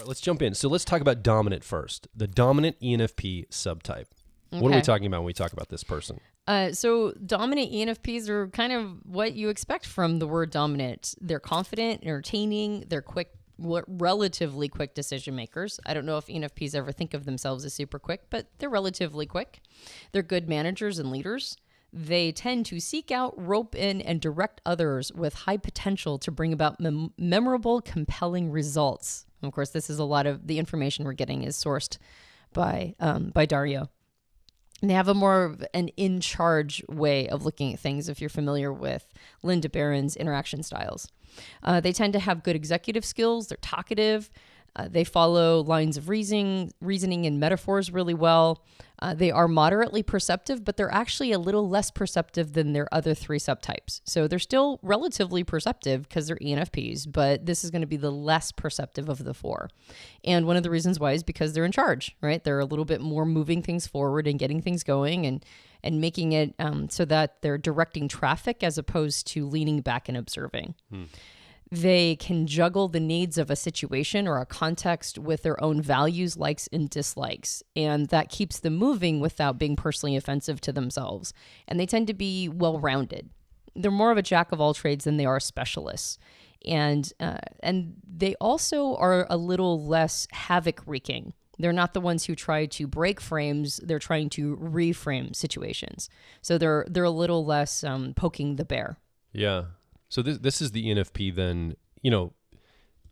let's jump in. So let's talk about dominant first. The dominant ENFP subtype. Okay. What are we talking about when we talk about this person? So dominant ENFPs are kind of what you expect from the word dominant. They're confident, entertaining, they're relatively quick decision makers. I don't know if ENFPs ever think of themselves as super quick, but they're relatively quick. They're good managers and leaders. They tend to seek out, rope in, and direct others with high potential to bring about memorable, compelling results. And of course, this is a lot of the information we're getting is sourced by Dario. And they have a more of an in-charge way of looking at things, if you're familiar with Linda Barron's interaction styles. They tend to have good executive skills. They're talkative. They follow lines of reasoning and metaphors really well. They are moderately perceptive, but they're actually a little less perceptive than their other three subtypes. So they're still relatively perceptive because they're ENFPs, but this is going to be the less perceptive of the four. And one of the reasons why is because they're in charge, right? They're a little bit more moving things forward and getting things going and making it so that they're directing traffic as opposed to leaning back and observing. They can juggle the needs of a situation or a context with their own values, likes, and dislikes. And that keeps them moving without being personally offensive to themselves. And they tend to be well-rounded. They're more of a jack of all trades than they are specialists. And they also are a little less havoc-wreaking. They're not the ones who try to break frames. They're trying to reframe situations. So they're a little less poking the bear. Yeah. So this is the ENFP then, a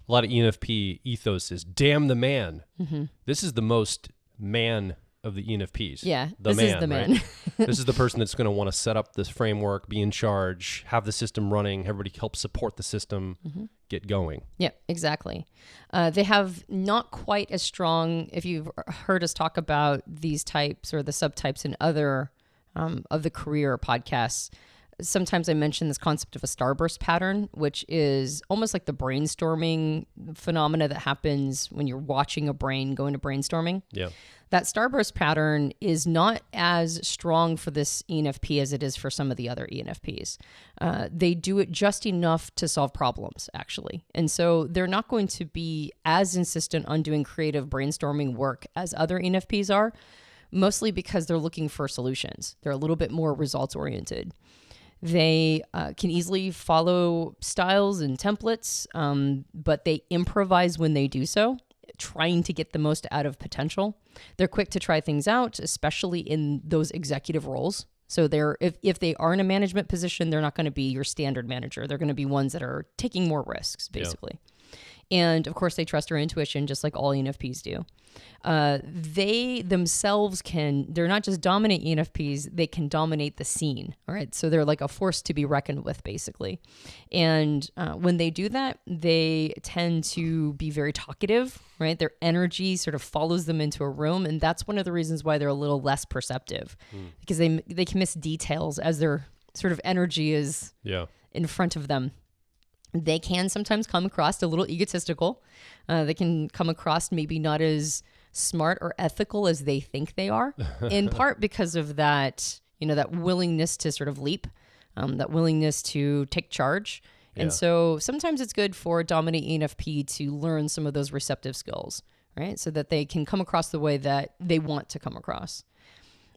lot of ENFP ethos is damn the man. Mm-hmm. This is the most man of the ENFPs. Yeah, this is the man. Right? This is the person that's going to want to set up this framework, be in charge, have the system running, everybody help support the system, get going. Yeah, exactly. They have not quite as strong, if you've heard us talk about these types or the subtypes in other of the career podcasts, sometimes I mention this concept of a starburst pattern, which is almost like the brainstorming phenomena that happens when you're watching a brain go into brainstorming. Yeah. That starburst pattern is not as strong for this ENFP as it is for some of the other ENFPs. They do it just enough to solve problems, actually. And so they're not going to be as insistent on doing creative brainstorming work as other ENFPs are, mostly because they're looking for solutions. They're a little bit more results-oriented. They can easily follow styles and templates, but they improvise when they do so, trying to get the most out of potential. They're quick to try things out, especially in those executive roles. So if they are in a management position, they're not going to be your standard manager. They're going to be ones that are taking more risks, basically. Yeah. And of course, they trust their intuition, just like all ENFPs do. They themselves they're not just dominant ENFPs, they can dominate the scene. All right. So they're like a force to be reckoned with, basically. And when they do that, they tend to be very talkative, right? Their energy sort of follows them into a room. And that's one of the reasons why they're a little less perceptive, because they can miss details as their sort of energy is in front of them. They can sometimes come across a little egotistical. They can come across maybe not as smart or ethical as they think they are, in part because of that, that willingness to sort of leap, that willingness to take charge. Yeah. And so sometimes it's good for a dominant ENFP to learn some of those receptive skills, right? So that they can come across the way that they want to come across.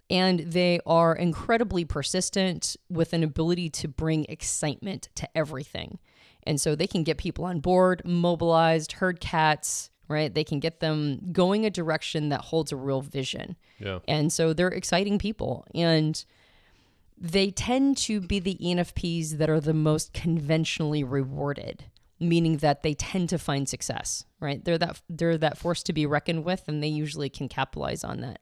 And they are incredibly persistent with an ability to bring excitement to everything. And so they can get people on board, mobilized, herd cats, right? They can get them going a direction that holds a real vision. Yeah. And so they're exciting people. And they tend to be the ENFPs that are the most conventionally rewarded, meaning that they tend to find success, right? They're that force to be reckoned with, and they usually can capitalize on that.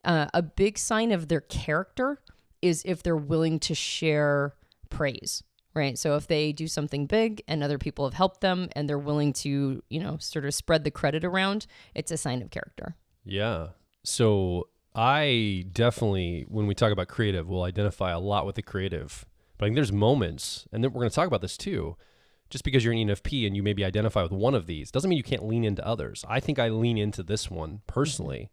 A big sign of their character is if they're willing to share praise, right? So if they do something big and other people have helped them and they're willing to, sort of spread the credit around, it's a sign of character. Yeah. So I definitely, when we talk about creative, will identify a lot with the creative. But I think there's moments, and then we're going to talk about this too, just because you're an ENFP and you maybe identify with one of these doesn't mean you can't lean into others. I think I lean into this one personally.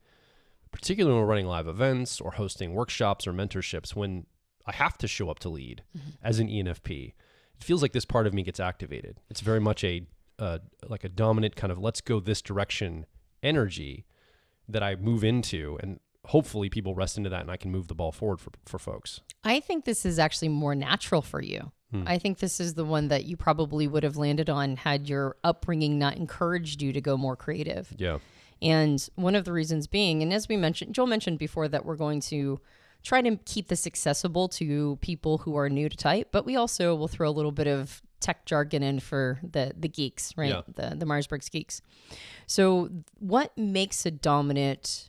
Particularly when we're running live events or hosting workshops or mentorships, when I have to show up to lead as an ENFP, it feels like this part of me gets activated. It's very much a like a dominant kind of let's go this direction energy that I move into, and hopefully people rest into that and I can move the ball forward for folks. I think this is actually more natural for you. I think this is the one that you probably would have landed on had your upbringing not encouraged you to go more creative. Yeah. And one of the reasons being, and as we mentioned, Joel mentioned before, that we're going to try to keep this accessible to people who are new to type, but we also will throw a little bit of tech jargon in for the geeks, right? Yeah. The Myers-Briggs geeks. So what makes a dominant,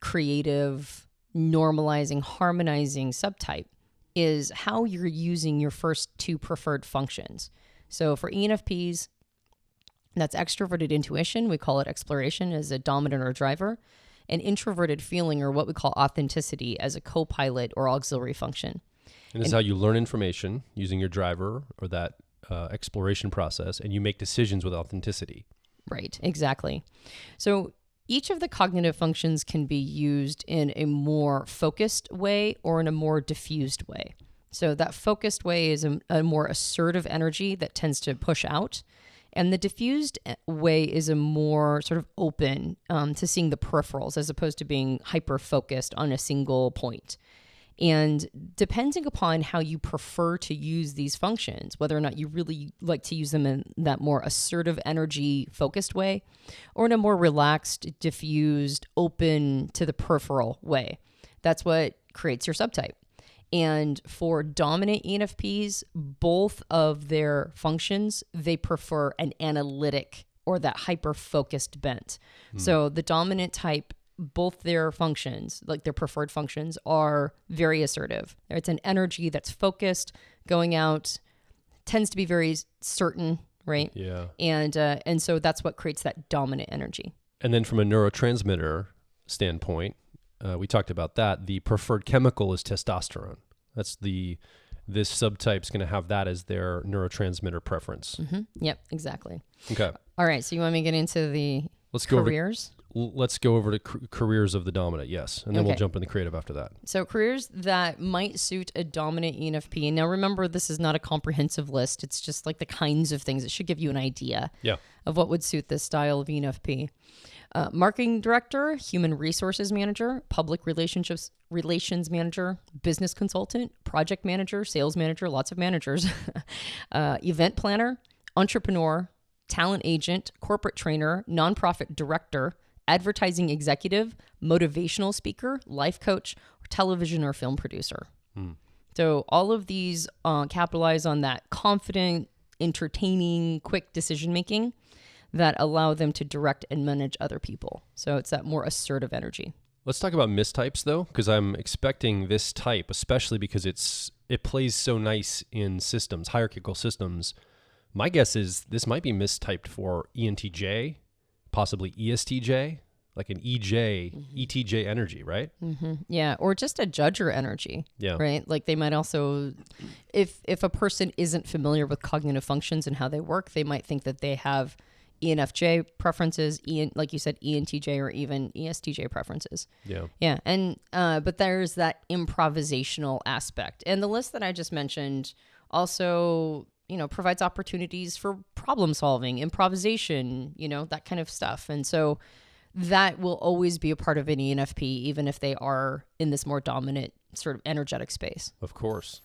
creative, normalizing, harmonizing subtype is how you're using your first two preferred functions. So for ENFPs, that's extroverted intuition. We call it exploration as a dominant or driver, and introverted feeling, or what we call authenticity, as a co-pilot or auxiliary function. And this is how you learn information using your driver or that exploration process, and you make decisions with authenticity. Right, exactly. So each of the cognitive functions can be used in a more focused way or in a more diffused way. So that focused way is a more assertive energy that tends to push out. And the diffused way is a more sort of open to seeing the peripherals as opposed to being hyper-focused on a single point. And depending upon how you prefer to use these functions, whether or not you really like to use them in that more assertive energy focused way or in a more relaxed, diffused, open to the peripheral way, that's what creates your subtype. And for dominant ENFPs, both of their functions, they prefer an analytic or that hyper-focused bent. So the dominant type, both their functions, like their preferred functions, are very assertive. It's an energy that's focused, going out, tends to be very certain, right? Yeah. And so that's what creates that dominant energy. And then from a neurotransmitter standpoint, we talked about that. The preferred chemical is testosterone. This subtype's going to have that as their neurotransmitter preference. Mm-hmm. Yep, exactly. Okay. All right. So you want me to get into the careers? Let's go over to careers of the dominant, yes. And then we'll jump into creative after that. So careers that might suit a dominant ENFP. Now remember, this is not a comprehensive list. It's just like the kinds of things. It should give you an idea of what would suit this style of ENFP. Marketing director, human resources manager, public relations manager, business consultant, project manager, sales manager, lots of managers, event planner, entrepreneur, talent agent, corporate trainer, nonprofit director, advertising executive, motivational speaker, life coach, or television or film producer. So all of these capitalize on that confident, entertaining, quick decision-making that allow them to direct and manage other people. So it's that more assertive energy. Let's talk about mistypes, though, because I'm expecting this type, especially because it plays so nice in systems, hierarchical systems. My guess is this might be mistyped for ENTJ, possibly ESTJ, like an ETJ energy, right? Mm-hmm. Yeah, or just a judger energy, right? Like they might also, if a person isn't familiar with cognitive functions and how they work, they might think that they have ENFJ preferences, like you said, ENTJ or even ESTJ preferences. Yeah. And, but there's that improvisational aspect. And the list that I just mentioned also, provides opportunities for problem solving, improvisation, that kind of stuff. And so that will always be a part of an ENFP, even if they are in this more dominant sort of energetic space. Of course.